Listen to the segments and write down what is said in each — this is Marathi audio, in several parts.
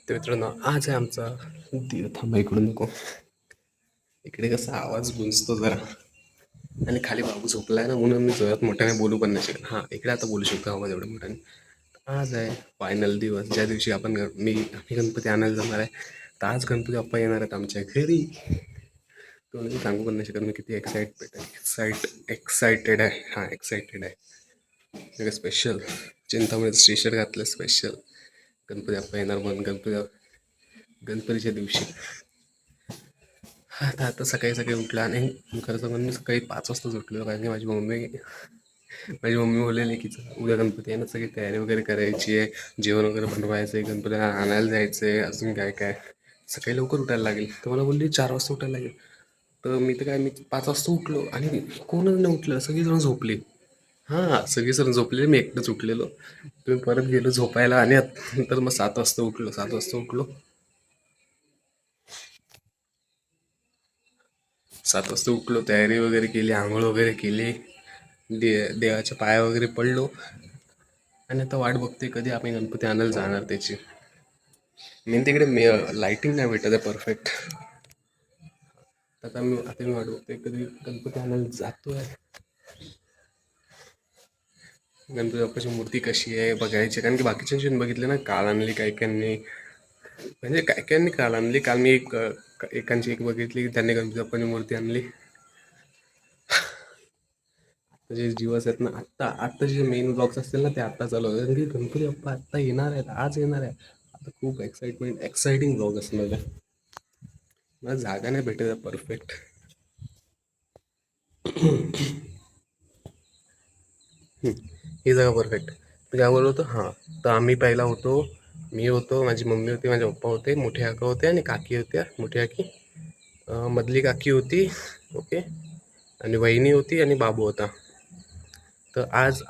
तर मित्रांनो आज आहे आमचा थांबा इकडून नको, इकडे कसा आवाज गुंजतो जरा आणि खाली बाबू झोपलाय ना म्हणून मी जोरात मोठ्याने बोलू पण नाही शकत. हां, इकडे आता बोलू शकतो आवाज एवढ्या मोठ्याने. आज आहे फायनल दिवस ज्या दिवशी आम्ही गणपती आणायला जाणार आहे. तर आज गणपती बाप्पा येणार आहेत आमच्या घरी. तो मी सांगू पण नाही शकत मी किती एक्साइटेड आहे. हां, एक्साइटेड आहे. स्पेशल चिंतामणी टी शर्ट घातलं स्पेशल. गणपती बाप्पा येणार म्हणून गणपतीच्या दिवशी. आता सकाळी सकाळी उठला आणि खरं सांगून मी सकाळी 5 वाजताच उठलो, कारण की माझी मम्मी बोललेली की उद्या गणपती आहे ना, सगळी तयारी वगैरे करायची आहे, जेवण वगैरे बनवायचं आहे, गणपतीला आणायला जायचं आहे, अजून काय काय सकाळी लवकर उठायला लागेल. तर मला बोलली 4 वाजता उठायला लागेल. तर मी 5 वाजता उठलो आणि कोणच नाही उठलं, सगळीजण झोपली. हां, सगळेजण झोपलेले, मी एकटंच उठलेलो. तुम्ही परत गेलो झोपायला आणि नंतर मग 7 वाजता उठलो. 7 वाजता उठलो, तयारी वगैरे केली, आंघोळ वगैरे केली, देवाच्या पाया वगैरे पडलो आणि आता वाट बघते कधी आम्ही गणपती आणायला जाणार त्याची. मी तिकडे लाइटिंग नाही भेटत आहे परफेक्ट. आता मी वाट बघते कधी गणपती आणायला जातोय. गणपती बाप्पाची मूर्ती कशी आहे बघायची, कारण की बाकीच्यांशी बघितले ना, काल आणली काही काहींनी, म्हणजे काय काहींनी काल आणली. काल मी एकांची एक बघितली, त्यांनी गणपती बाप्पाची मूर्ती आणली. जे दिवस आहेत ना, आत्ता जे मेन ब्लॉग्स असतील ना ते आत्ता चालू होतात, कारण की गणपती बाप्पा आत्ता येणार आहेत, आज येणार आहे. आता खूप एक्साइटिंग ब्लॉग असणार आहे. मला जागा नाही भेटत आहे परफेक्ट. ही जागा परफेक्ट. मी काय बोललो होतो, हां, तर आम्ही पहिला होतो, मी होतो, माझी मम्मी होती, माझे पप्पा होते, मोठे काका होते आणि काकी होत्या. मोठी काकी, मधली काकी होती, ओके, आणि वहिनी होती आणि बाबू होता. तर आज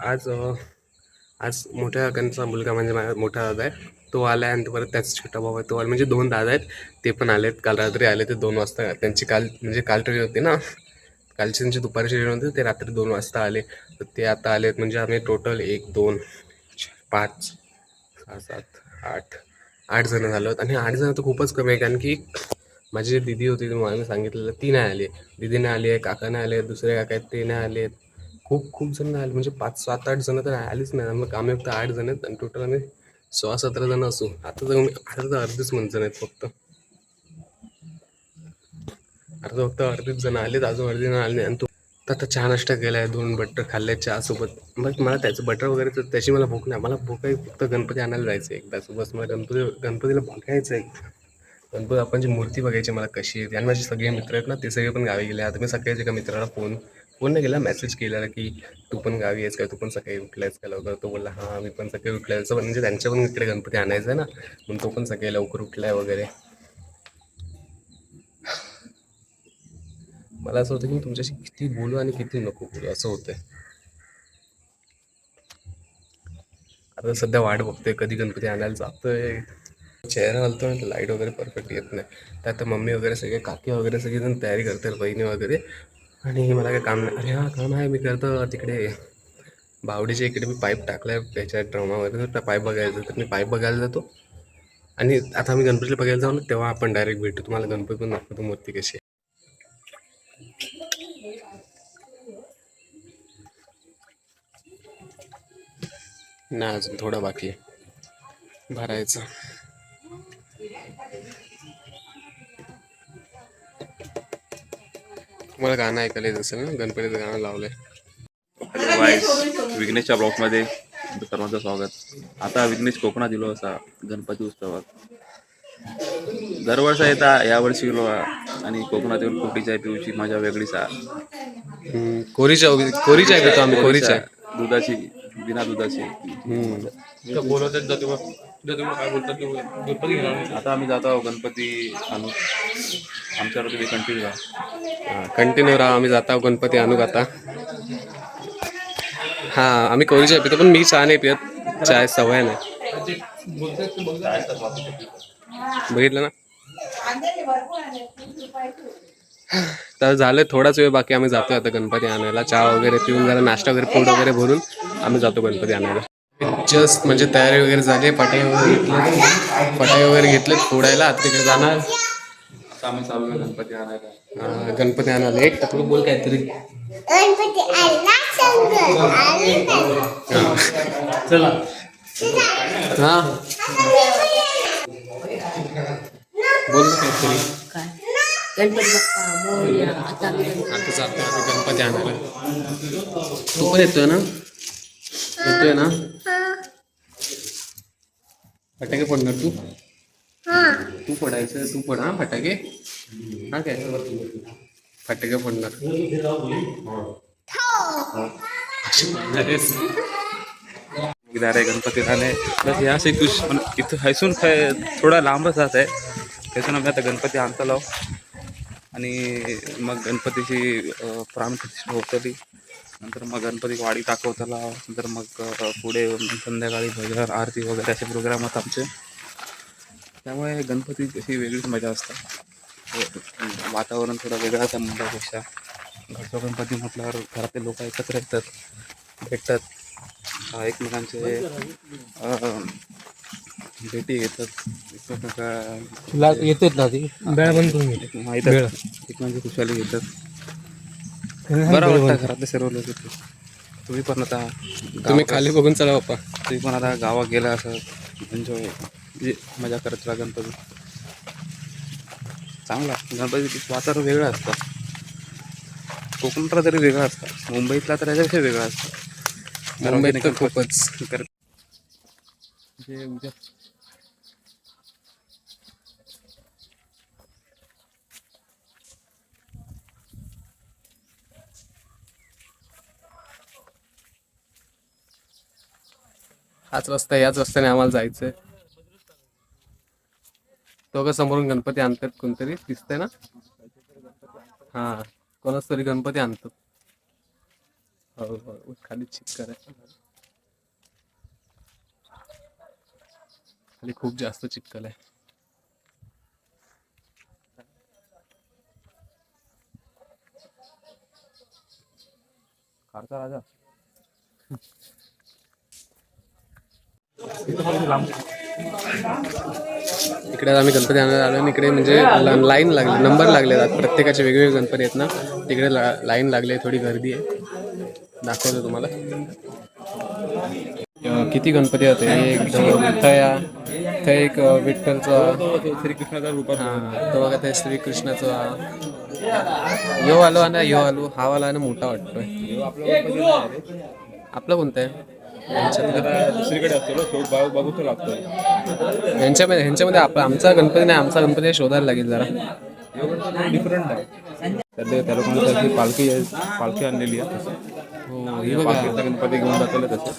मोठ्या काकांचा मुलगा म्हणजे माझा मोठा दादा आहे, तो आला आहे, आणि परत त्याचा छोटा भाऊ आहे तो आला, म्हणजे 2 दादा आहेत, ते पण आलेत. काल रात्री आले ते 2 वाजता. त्यांची काल ट्रेन होती ना, कालची त्यांची दुपारची ट्रेन होती, ते रात्री 2 वाजता आले. तर ते आता आलेत, म्हणजे आम्ही टोटल 1, 2, 5, 6, 7, 8 जण झालो आहोत. आणि 8 जण तर खूपच कमी आहे, कारण की माझी जी दीदी होती तुम्हाला मी सांगितलेलं, ती नाही आली. दीदी नाही आली आहे, काका नाही आले, दुसरे काका आहेत ते नाही आले. खूप जण नाही आले, म्हणजे 5, 7, 8 जण तर आलीच नाही. मग आम्ही फक्त 8 जण आहेत आणि टोटल आम्ही 16-17 जण असू. आता तर अर्धीच जण आहेत फक्त. अर्धीच जण आलेत, अजून अर्धी जण आले नाही. आणि तो आता चहा नाश्ता केला आहे, 2 बटर खाल्ले चहासोबत. मग मला त्याचं बटर वगैरे तर त्याची मला भूक नाही. मला भूक आहे फक्त गणपती आणायला जायचं आहे एकदा सोबत. मला गणपतीला बघायचं आहे. गणपती बाप्पांची मूर्ती बघायची मला कशी आहे. आणि माझे सगळे मित्र आहेत ना, ते सगळे पण गावी गेले. आता मी सकाळीच एका मित्राला फोन नाही केला, मेसेज केलेला की तू पण गावी आहेस का, तू पण सकाळी उठलायस का लवकर. तो बोलला हां, मी पण सकाळी उठलायचं, म्हणजे त्यांच्या पण इकडे गणपती आणायचा आहे ना, म्हणून तो पण सकाळी लवकर उठलाय वगैरे. मला असं होतं की मी तुमच्याशी किती बोलू आणि किती नको बोलू, असं होतंय. आता सध्या वाट बघतोय कधी गणपती आणायला जातोय. चेहरा हलतो ना, लाईट वगैरे परफेक्ट येत नाही. त्यात मम्मी वगैरे सगळे, काकी वगैरे सगळेजण तयारी करतात, बहिणी वगैरे. आणि मला काही काम नाही. अरे हां, काम आहे, मी करतो तिकडे बावडीच्या इकडे. मी पाईप टाकलाय त्याच्या ड्रमामध्ये, तर पाईप बघायचं, तर मी पाईप बघायला जातो. आणि आता आम्ही गणपतीला बघायला जाऊ ना, तेव्हा आपण डायरेक्ट भेटू. तुम्हाला गणपती पण दाखवतो मूर्ती कशी आहे. नाही, अजून थोडा बाकी आहे भरायचं. तुम्हाला गाणं ऐकायला येत असेल ना, गणपतीचं गाणं लावलंय. हॅलो गाईस, विघ्नेशच्या ब्लॉगमध्ये तुमचं सर्वांचं स्वागत. आता विघ्नेश कोकणात दिलो असा गणपती उत्सवात. दरवर्षी येता, यावर्षी गेलो आणि कोकणात येऊन कोटी चाय पिऊची मजा वेगळीच आहे. कोरीच्या आहे पितो आम्ही, कोरीच्या आहे. दुधाची, बिना दुधाची मजा. आता आम्ही जातो गणपती आणू. आमच्यावर तुम्ही कंटिन्यू राहा. कंटिन्यू राहा, आम्ही जातो गणपती आणू आता. हां, आम्ही कोरी चाय पितो, पण मी चहा नाही पित, चाय सवय नाही. बघितलं ना. तर झालं थोडाच वेळ बाकी, आम्ही जातोय आता गणपती आणायला. चहा वगैरे पिऊन, जरा नाश्ता वगैरे पोट वगैरे भरून आम्ही जातो गणपती आणायला. जस्ट म्हणजे तयारी वगैरे झाली, फटाके वगैरे घेतलेत फोडायला. आता तिकडे जाणार. आता आम्ही चालू आहे गणपती आणायला. गणपती आणायला एक टकलू बोल काहीतरी. चला हा बोल ना काहीतरी. गणपती बाप्पा मोरया. आता आता जातोय आम्ही गणपती आणायला. तू पण येतोय ना? येतोय ना? फटाके फोडणार तू? तू फोडायचं, तू फोड हा फटाके. हा काय फटाके फोडणार. रे गणपती आले बस यासे कुछ इथं हैसून थोडा लांबच जात आहे. हैसून आम्ही आता गणपती आणता लाव आणि मग गणपतीची प्राणप्रतिष्ठा होतली. नंतर मग गणपती वाडी दाखवताला. नंतर मग पुढे संध्याकाळी भजन आरती वगैरे असे प्रोग्राम आहेत आमचे. त्यामुळे गणपती अशी वेगळीच मजा असतात. वातावरण थोडं वेगळं आहे मुंबईपेक्षा. घरचा गणपती म्हटल्यावर घरातले लोक एकत्र येतात, भेटतात, एकमेकांचे भेटी घेतात. तुला येतेच ना ती बेळ पण तुम्ही एकमेकांची खुशाली घेतात. बरं वाटतं घरातले सर्व लोक येतात. तुम्ही पण आता तुम्ही खाली बघून चला बाप्पा. तुम्ही पण आता गावात गेला असं एन्जॉय म्हणजे मजा करत राहा. गणपती चांगला. गणपती वातावरण वेगळं असतं. कोकणातला तरी वेगळा असतं, मुंबईतला तर याच्यापेक्षा वेगळा असतं. मुंबईत तर खूपच. म्हणजे उद्या हाच रस्ता, याच रस्त्याने आम्हाला जायचंय. दोघं समोरून गणपती आणतात, कोणतरी दिसतंय ना? हा कोणाच तरी गणपती आणतात. हो खाली चिक्कर आहे. खाली खूप जास्त चिक्कल आहे. कारचा राजा इकडे आम्ही गणपती आणायला आलो आणि इकडे म्हणजे लाईन लागली, नंबर लागले आहेत. प्रत्येकाचे वेगवेगळे गणपती आहेत ना, तिकडे लाईन लागली आहे. थोडी गर्दी आहे. दाखवतो तुम्हाला किती गणपती होते. एक त्या एक विठ्ठलचा, श्रीकृष्णाचा रूप. हा तो बघा ते श्रीकृष्णाचा. यो आलो ना, यो आलो. हा वाला ना मोठा वाटतोय. आपलं कोणतं आहे? दुसरीकडे असतो बघू तो लागतो. ह्यांच्यामध्ये आमचा गणपती नाही. आमचा गणपती शोधायला लागेल जरा. डिफरंट आहे. त्या लोकांनी पालखी आणलेली आहे. हो हे बघा, गणपती घेऊन जातले तसे.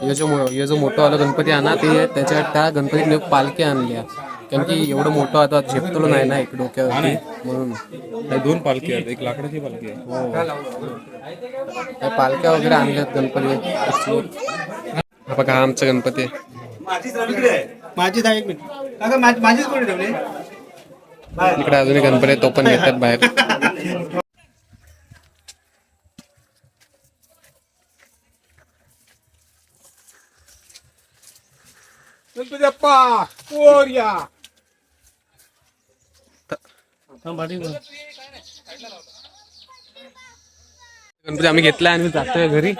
हे जो मोठा वाला गणपती आणा ते त्याच्या त्या गणपतीने पालखी आणल्या. कारण की एवढं मोठं आता झेपतलो नाही ना एक डोक्यावरती, म्हणून 2 पालखी आहेत. एक लाकडाची पालखी आहे. त्या पालख्या वगैरे आणल्यात गणपती. हा बघा हा आमचा गणपती आहे. इकडे अजून गणपती आहे, तो पण येतात बाहेर. गणपती बाप्पा मोरया. गणपती आम्ही घेतलाय आणि जातोय घरी.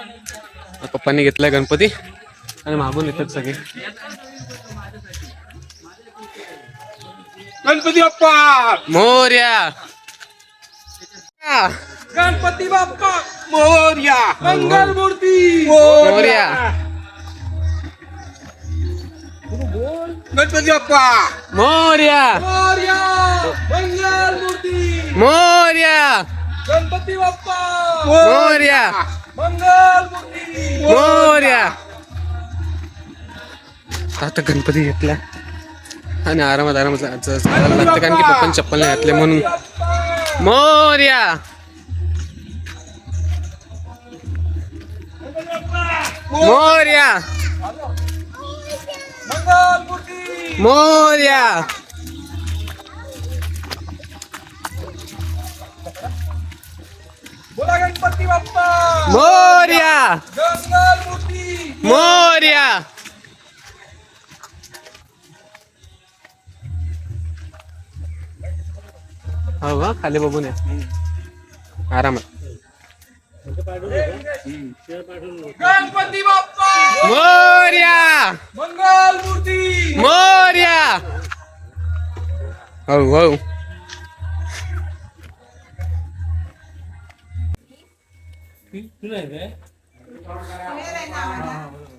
पप्पांनी घेतलाय गणपती आणि मागून येतात सगळे. गणपती बाप्पा मोरया. गणपती बाप्पा मोरया. मंगल मूर्ती मोरया. गणपती बाप्पा मोरया. मोरया. मंगल मूर्ती मोरया. गणपती बाप्पा मोरया. मंगल मूर्ती मोरया. आता गणपती घेतला आणि आरामात चालायला लागतं, कारण की पप्पांनी चप्पल नाही घातले म्हणून. मोरया. मोरया. मंगल मूर्ती. मोरया. बोला गणपती बाप्पा मोरया. मंगल मूर्ती. मोरया. हो का खाली बघून या आरामात. गणपती बाप्पा मोरया मंगल मूर्ती. मोरया. हो हो.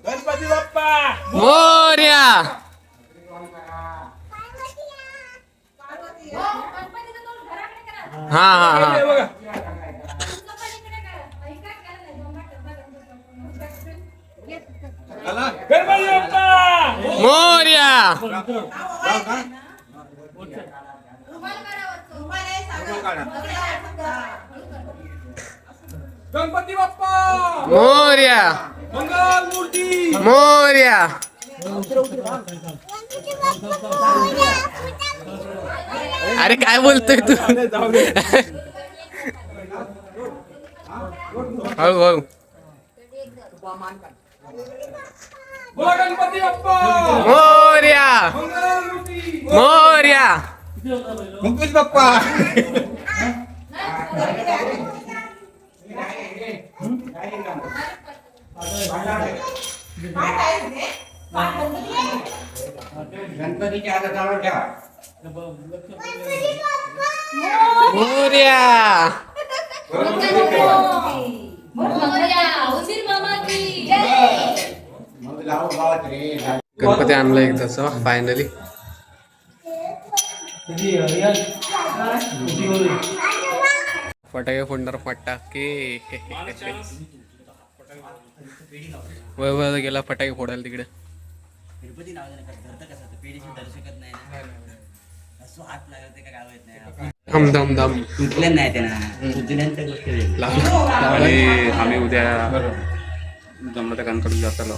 गणपती बाप्पा मोरया. हा हा हा. गणपती बाप्पा मोरया. गणपती बाप्पा मोरया. मंगल मूर्ती. मोरया. अरे काय बोलतोय तू. हळू हळू. बोला गणपती बाप्पा मोरया. मंगल मूर्ती. मोरया. गणपती बाप्पा मोरया. गणपती आणला एक तसं फायनली. फटाके फोडणार फटाके. वय गेला फटाके फोडायला तिकडे. गणपती नाव धरतं कसं पेढीची धरू शकत नाही ना. असं हात लागत ते काय गावत नाही. धम धम धम. तुटलं नाही त्यांना तुटल्यांच्या गोष्टी वेगळ्या. आणि आम्ही उद्या जमलं त्या गणपती जाताला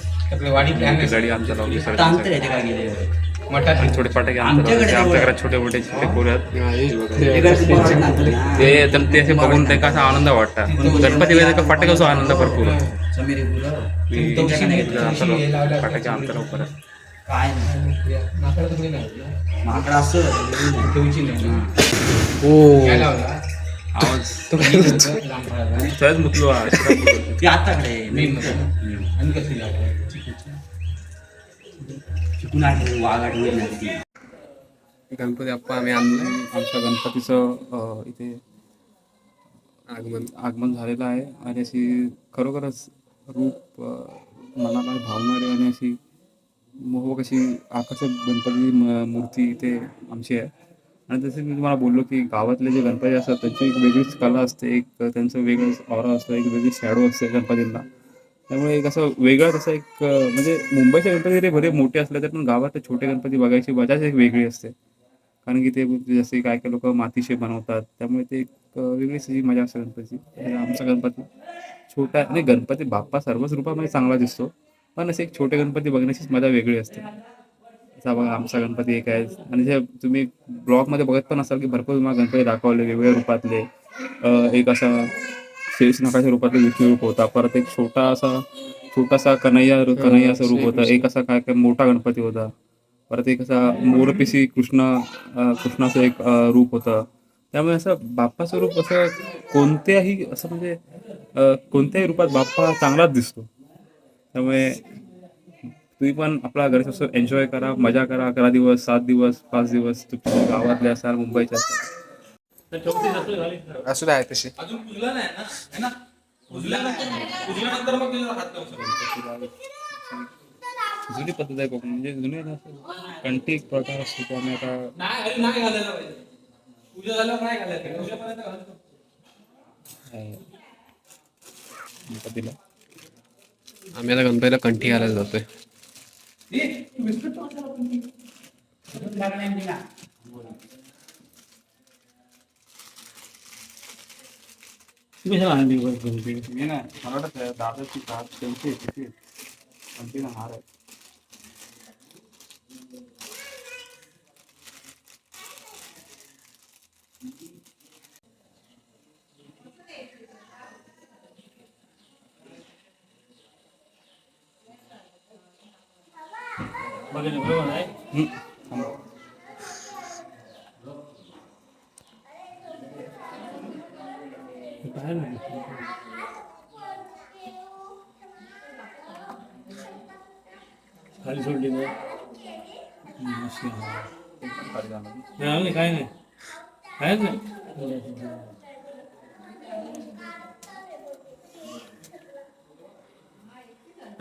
गाडी आमच्या लावली आता अंतर आहे ते काय गेले छोटे फटाके आमच्या घरात छोटे मोठे पोरं ते तर ते असे बघून ते कसा आनंद वाटतात. गणपती वेळेला फटाके असो आनंद भरपूर फटाके आमच्या लवकर काय माकडा असं आवाज सहज मुतलो ते आताकडे चिकून आहे वाघ आठवली नाही. गणपती बाप्पा आम्ही आणलाय. आमच्या गणपतीचं इथे आगमन झालेलं आहे आणि अशी खरोखरच रूप मनाला भावणारी आणि अशी मोहक अशी आकर्षक गणपती मूर्ती इथे आमची आहे. आणि जसं मी तुम्हाला बोललो की गावातले जे गणपती असतात त्यांची एक वेगळीच कला असते, एक त्यांचं वेगळंच ऑरा असतं, एक वेगळी शॅडो असते गणपतींना. त्यामुळे एक असं वेगळंच असं एक म्हणजे मुंबईचे गणपती जरी भले मोठे असले तरी पण गावात छोटे गणपती बघायची मजाच एक वेगळी असते. कारण की ते जसे काय काय लोक मातीशी बनवतात त्यामुळे ते एक वेगळीच अशी मजा असते गणपतीची. आणि आमचा गणपती छोटा आणि गणपती बाप्पा सर्वच रूपामध्ये चांगला दिसतो, पण असे एक छोटे गणपती बघण्याचीच मजा वेगळी असते. असा बघा आमचा गणपती एक आहे. आणि जे तुम्ही ब्लॉगमध्ये बघत पण असाल की भरपूर तुम्हाला गणपती दाखवले वेगवेगळ्या रूपातले. एक असा शेष नकाच्या रूपातले विष्णू रूप होता, परत एक छोटासा कन्हैया असं रूप होतं, एक असा काय काय मोठा गणपती होता, परत एक असा मोरपिसी कृष्णाचं एक रूप होतं. त्यामुळे असं बाप्पाचं रूप असं कोणत्याही असं म्हणजे कोणत्याही रूपात बाप्पा चांगलाच दिसतो. त्यामुळे तुम्ही पण आपला गणेशोत्सव एन्जॉय करा, मजा करा. 11 दिवस, 7 दिवस, 5 दिवस तुम्ही गावातले असाल, मुंबईचे असाल. असू आहे तशी. अजून पुजला नाही ना है ना. पुजल्यानंतर मग तिला हात लावू जुनी पद्धत आहे कोकण म्हणजे जुने कंठी एक प्रकार असतो तो आम्ही आता नाही घालायला पाहिजे. पूजा झाल्यावर नाही घालायला पूजापर्यंत घालतो. गणपतीला आम्ही आता गणपतीला कंठी घालायला जातोय. मी ना मला वाटतं दादाची त्यांची कंटिन्यू हार आहे. बघितलं बरोबर आहे. काय नाही. खाली सोडली ना. नाही काय नाही कायच नाही.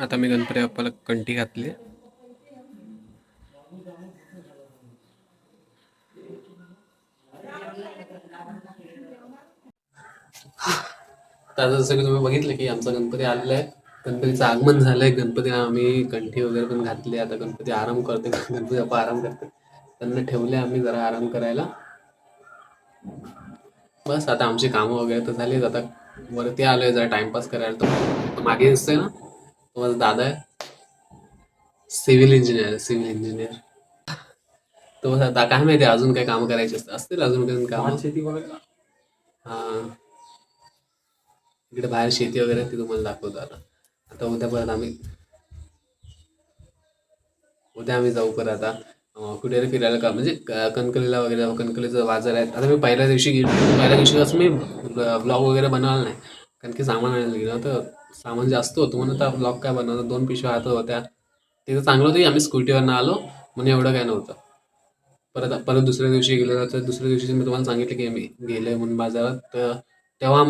आता मी गणपती बाप्पाला कंठी घातली. आता जसं की तुम्ही बघितलं की आमचा गणपती आलेला आहे, गणपतीचं आगमन झालंय, गणपतीला आम्ही कंठी वगैरे पण घातली. आता गणपती आराम करते, गणपती बाप्पा आराम करते. त्यांना ठेवले आम्ही जरा आराम करायला. बस आता आमची कामं वगैरे तर झालीच. आता वरती आलोय जरा टाइमपास करायला. तो मागे दिसतोय ना, तो माझा दादा आहे, सिव्हिल इंजिनियर. तो आता काय माहिती अजून काय काम करायचे असतील अजून काही काम. शेती वगैरे हा, इकडे बाहेर शेती वगैरे ती तुम्हाला दाखवतो. आता उद्या आम्ही जाऊ परत. आता कुठेतरी फिरायला का म्हणजे कणकवलीला वगैरे जाऊ. कणकवलीचं बाजार आहे. आता मी पहिल्या दिवशी कसं मी ब्लॉग वगैरे बनवला नाही, कारण की सामान आणायला गेलं तर सामान जास्त होतं म्हणून आता ब्लॉग काय बनवतो. 2 पिशव्या हातात होत्या, तिथं चांगलं होतं की आम्ही स्कूटीवरनं आलो म्हणून एवढं काय नव्हतं. परत दुसऱ्या दिवशी गेलो तर दुसऱ्या दिवशी मी तुम्हाला सांगितलं की मी गेलोय म्हणून बाजारात. तर तेव्हा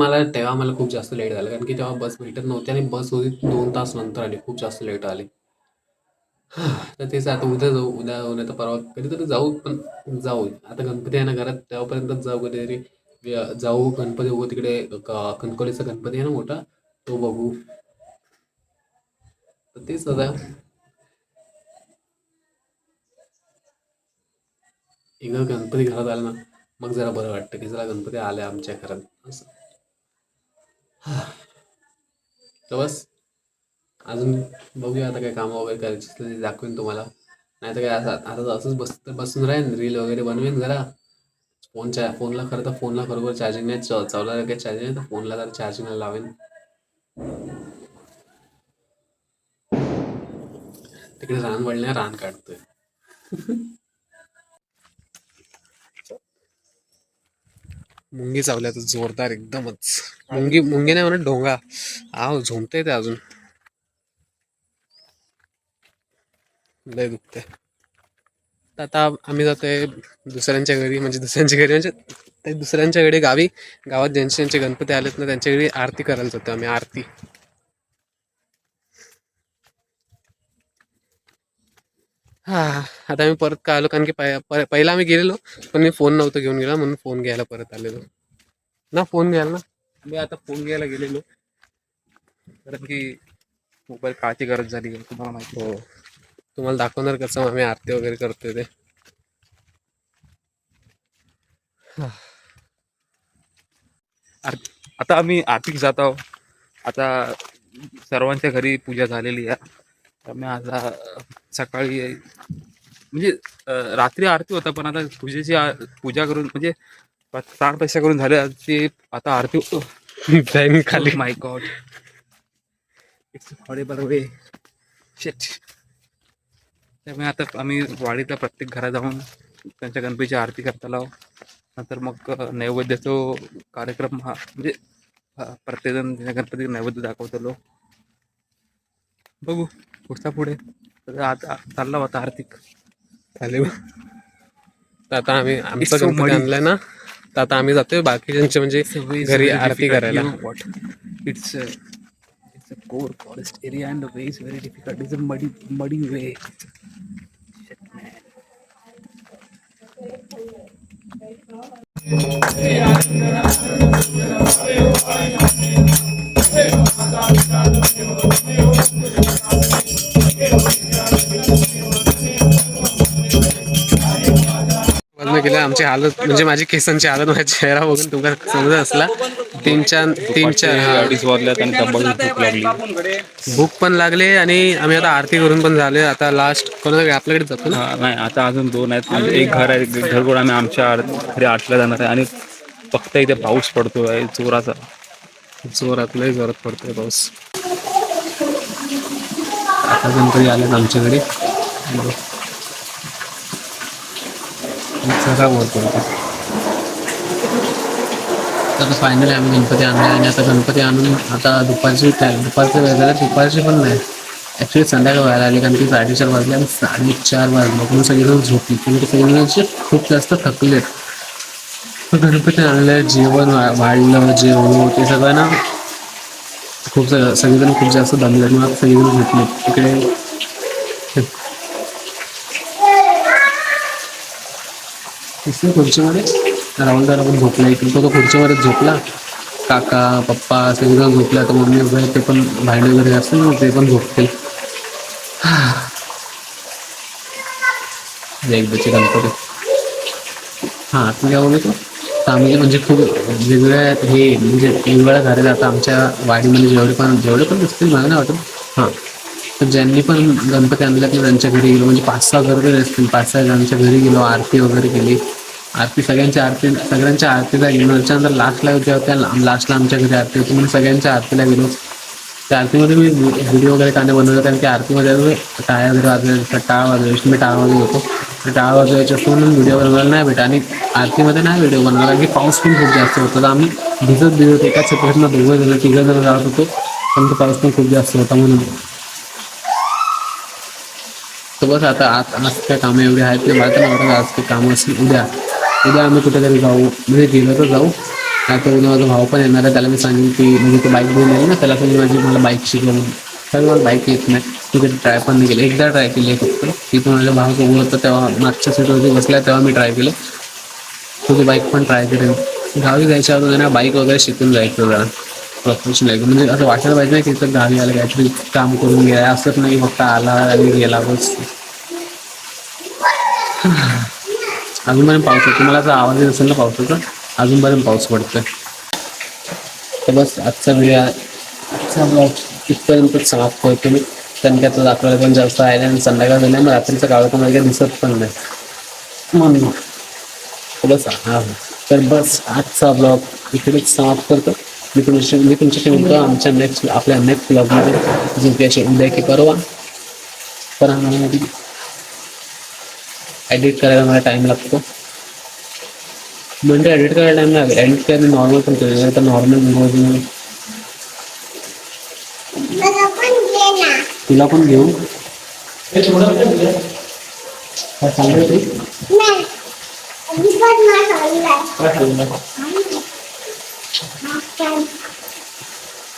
मला खूप जास्त लेट झालं, कारण की तेव्हा बस भेटत नव्हती आणि बस होती 2 तास नंतर आली. खूप जास्त लेट आली. तर तेच आता उद्या जाऊ. उद्या तर परवा कधीतरी जाऊ. पण जाऊ आता गणपती आहे ना घरात, तेव्हापर्यंतच जाऊ. कधीतरी जाऊ गणपती बघू. तिकडे कणकवलीचा गणपती आहे ना मोठा, तो बघू. तर तेच आता एकदा गणपती घरात आला ना मग जरा बरं वाटतं की जरा गणपती आले आमच्या घरात असं. तर बस अजून बघूया आता काय कामं वगैरे करायची असतील ते दाखवेन तुम्हाला. नाही तर काय आता तर असंच बसून राहीन, रील वगैरे बनवेन जरा. फोनला खरोखर चार्जिंग नाही, चावला काही चार्जिंग नाही, तर फोनला जरा चार्जिंगला लावेन. तिकडे रान वळल्या, रान काढतोय. मुंगी चावल्या तर जोरदार एकदमच. मुंगी नाही म्हणत, ढोंगा. झोंबतंय ते अजून, लय दुखतंय. तर आता आम्ही जातोय दुसऱ्यांच्या घरी म्हणजे ते दुसऱ्यांच्या घरी गावात ज्यांचे गणपती आलेत ना त्यांच्या घरी आरती करायला जातो आम्ही. आरती आता आम्ही परत का आलो, कारण की पहिला आम्ही गेलेलो पण मी फोन नव्हतं घेऊन गेला म्हणून फोन घ्यायला परत आलेलो ना. फोन घ्यायला ना मी आता फोन घ्यायला गेलेलो, कारण की मोबाईल काळची गरज झाली तुम्हाला माहिती. हो, तुम्हाला दाखवणार कसं आम्ही आरती वगैरे करतोय ते. आता आम्ही आरतीक जात आहोत. आता सर्वांच्या घरी पूजा झालेली आहे. तर मी आता सकाळी म्हणजे रात्री आरती होता, पण आता पूजा करून म्हणजे प्राण पैसा करून झाले ते आता आरती होतो. जाईन खाली. My God, it's horrible way shit. त्यामुळे आता आम्ही वाडीतल्या प्रत्येक घरात जाऊन त्यांच्या गणपतीची आरती करता लाव. नंतर मग नैवेद्याचा कार्यक्रम हा म्हणजे प्रत्येकजण गणपती नैवेद्य दाखवतो. बघू पुढचा पुढे. तर आता चालला होता आर्थिक खाली. तर आता आम्ही आमचा गणपती आणलाय ना, तर आता आम्ही जातोय बाकीच्यांचे म्हणजे घरी आरती करायला. It's a core forest area and the way is very difficult. It's a muddy way. Shit, man. लग्न केलं आमची हालत म्हणजे माझी केसांची हालत, माझ्या चेहरा बघून तुम्हाला समजत असला. 3-4 वाजल्यात आणि भूक लागली. भूक पण लागले आणि आम्ही आता आरती करून पण झाले. आता लास्ट कोणाकडे आपल्याकडे जातो ना. नाही, आता अजून 2 आहेत. म्हणजे एक घर आहे, घर करून आम्ही आमच्या घरी आठला जाणार आहे. आणि फक्त इथे पाऊस पडतोय जोराचा. लय जोरात पडतोय पाऊस. आता गणपती आले आमच्याकडे. सगळा बोलतो. तर फायनली आम्ही गणपती आणला आणि आता गणपती आणून आता दुपारची वेळ झाला. दुपारची पण नाही, ॲक्च्युली संध्याकाळ व्हायला आली, कारण की 4:30 वाजले आणि 4:30 वाजले म्हणून सगळेजण झोपली. म्हणजे सगळेजण खूप जास्त थकलेत. गणपती आणलं, जेवण वाढलं, जेवण ते सगळं ना खूप सगळेजण खूप जास्त दमले आणि मग सगळेजण झोपले. इकडे खुर्चीमध्ये राहुल दादा पण झोपला. इकडे तो खुर्चीवरच झोपला. काका पप्पा सगळेजण झोपले. आता मम्मी वगैरे ते पण भांडे वगैरे असतील ना, ते पण झोपतील. एकदाचे गणपती. हां, तुम्ही काय बोलतो? आम्ही म्हणजे खूप वेगवेगळ्या म्हणजे वेगवेगळ्या घरी जातं आमच्या वाडीमध्ये. जेवढे पण असतील मला नाही वाटत. हां, तर ज्यांनी पण गणपती आणला की त्यांच्या घरी गेलो, म्हणजे 5-6 घर असतील. 5-6 जणांच्या घरी गेलो, आरती वगैरे केली. सगळ्यांच्या आरतीला गेलो. त्याच्यानंतर लास्टला आमच्या घरी आरती होती म्हणून सगळ्यांच्या आरतीला गेलो. त्या आरतीमध्ये मी व्हिडिओ वगैरे कांदे बनवले, कारण की आरतीमध्ये टाळ्या वगैरे वाजवायच्या, टाळ वाजवायची. मी टाळ वाजवत होतो. टाळ वाजवायचे असतो म्हणून व्हिडिओ बनवायला नाही भेटा. आणि आरतीमध्ये नाही व्हिडिओ बनवला, कारण की पाऊस पण खूप जास्त होता. तर आम्ही भिजत एकाच सेपरेटनं 2-3 जात होतो, पण तो पाऊस पण खूप जास्त होता म्हणून. तर बस आता आज काय कामं एवढी आहेत की मला तर नाही वाटत आज काही कामं असेल. उद्या आम्ही कुठेतरी जाऊ, म्हणजे गेलो तर जाऊ. नाही तर उद्या माझा भाऊ पण येणार आहे. त्याला मी सांगेन की म्हणजे तो बाईक घेऊन येईल ना, त्याला पण मला बाईक शिकवून. कारण मला बाईक येत नाही, तू कधी ट्राय पण नाही केली. एकदा ट्राय केली आहे फक्त. तिथून माझ्या भावासोबत होतं तेव्हा मागच्या सीटवरती बसल्या तेव्हा मी ट्राय केलं. तुझी बाईक पण ट्राय करेन. गावी जायच्या अगोदर ना बाईक वगैरे शिकून जायचं जरा प्रोफेशनल. म्हणजे असं वाटायला पाहिजे नाही की तर गावी आलं काहीतरी काम करून घ्या, असंच नाही फक्त आला आणि गेला बस. अजूनपर्यंत पाऊस होतो. तुम्हाला जर आवाज येत असेल ना पावसाचा, अजूनपर्यंत पाऊस पडतोय. तर बस आजचा ब्लॉग इथपर्यंत समाप्त करतो मी. संध्याकाळचं दाखवायला पण जास्त आहे आणि संध्याकाळ झाल्या मग रात्रीचं काळ पण वगैरे दिसत पण नाही म्हणून. तर बस आजचा ब्लॉग इकडेच समाप्त करतो. मी तुमच्याशी म्हणतो आमच्या आपल्या नेक्स्ट ब्लॉगमध्ये, जो की असे उद्या की परवा. पण एडिट करायला मला टाईम लागतो. म्हणजे एडिट करायला टाईम लागेल. एडिट करायला नॉर्मल पण केलं तर नॉर्मल तुला पण घेऊ. काय सांगू ते?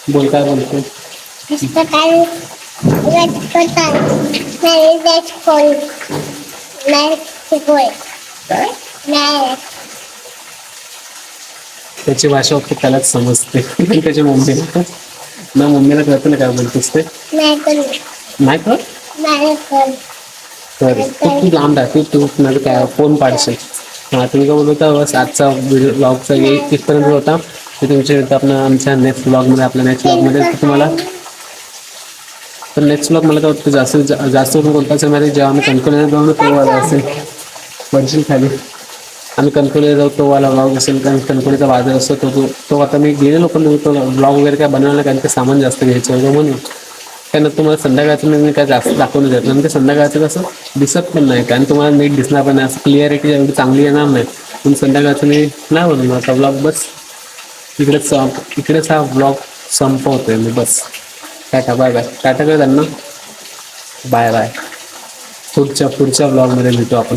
बोल, काय बोलतो? त्याची भाषा फक्त त्यालाच समजते. त्याच्या मम्मीला कळतं ना काय बोलतोस ते. नाही तर तू लांब राहते. तू माझं काय फोन पाडशील. हां, तुम्ही काय बोलत होता? बस आजचा व्हिडिओ ब्लॉगचा इथपर्यंत होता. ते तुमच्या आमच्या नेक्स्ट ब्लॉगमध्ये तुम्हाला तर नेक्स्ट ब्लॉग मला काय वाटतं जास्त कोणता असेल माहिती, जेव्हा आम्ही कणकवलीला जाऊ ना तो वाला असेल. वरची खाली आम्ही कणकवलीला जाऊ तो वाला ब्लॉग असेल. कारण कणकवलीचा बाजार असतो तो आता मी गेलेलो पण तो ब्लॉग वगैरे काय बनवला, कारण ते सामान जास्त घ्यायचं होतं म्हणून. त्यानंतर तुम्हाला संध्याकाळचं मी काय जास्त दाखवून देत नाही. म्हणजे संध्याकाळचं कसं दिसत पण नाही, कारण तुम्हाला नीट दिसणार पण नाही, असं क्लिअरिटी एवढी चांगली येणार नाही. पण संध्याकाळचं मी नाही बनवणार आता ब्लॉग. बस इकडेच हा ब्लॉग संपवतोय मी. बस टाटा बाय बाय. टाटा काय त्यांना बाय बाय. पुढच्या ब्लॉगमध्ये भेटू आपण.